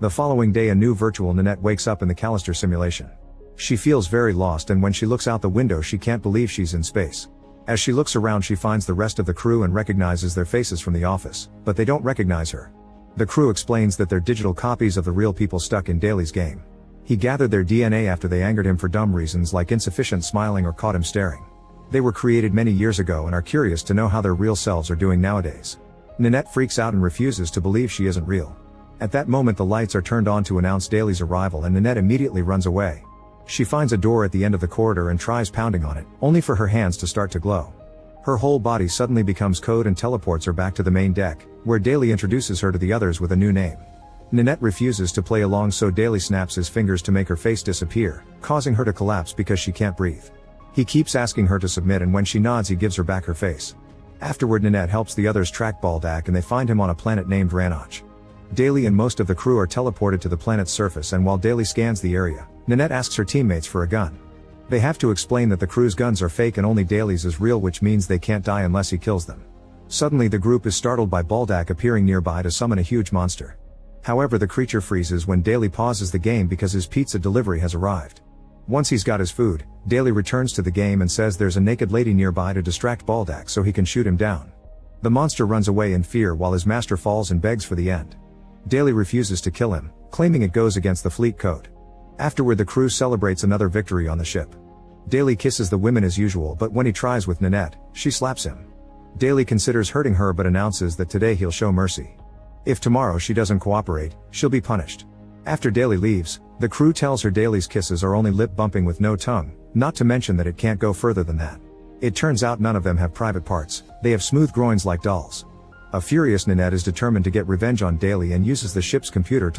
The following day, a new virtual Nanette wakes up in the Callister simulation. She feels very lost, and when she looks out the window she can't believe she's in space. As she looks around she finds the rest of the crew and recognizes their faces from the office, but they don't recognize her. The crew explains that they're digital copies of the real people stuck in Daly's game. He gathered their DNA after they angered him for dumb reasons like insufficient smiling or caught him staring. They were created many years ago and are curious to know how their real selves are doing nowadays. Nanette freaks out and refuses to believe she isn't real. At that moment the lights are turned on to announce Daly's arrival and Nanette immediately runs away. She finds a door at the end of the corridor and tries pounding on it, only for her hands to start to glow. Her whole body suddenly becomes code and teleports her back to the main deck, where Daly introduces her to the others with a new name. Nanette refuses to play along, so Daly snaps his fingers to make her face disappear, causing her to collapse because she can't breathe. He keeps asking her to submit, and when she nods he gives her back her face. Afterward Nanette helps the others track Baldak and they find him on a planet named Ranach. Daly and most of the crew are teleported to the planet's surface, and while Daly scans the area, Nanette asks her teammates for a gun. They have to explain that the crew's guns are fake and only Daly's is real, which means they can't die unless he kills them. Suddenly the group is startled by Baldak appearing nearby to summon a huge monster. However, the creature freezes when Daly pauses the game because his pizza delivery has arrived. Once he's got his food, Daly returns to the game and says there's a naked lady nearby to distract Baldak so he can shoot him down. The monster runs away in fear while his master falls and begs for the end. Daly refuses to kill him, claiming it goes against the fleet code. Afterward the crew celebrates another victory on the ship. Daly kisses the women as usual, but when he tries with Nanette, she slaps him. Daly considers hurting her but announces that today he'll show mercy. If tomorrow she doesn't cooperate, she'll be punished. After Daly leaves, the crew tells her Daly's kisses are only lip bumping with no tongue, not to mention that it can't go further than that. It turns out none of them have private parts, they have smooth groins like dolls. A furious Nanette is determined to get revenge on Daly and uses the ship's computer to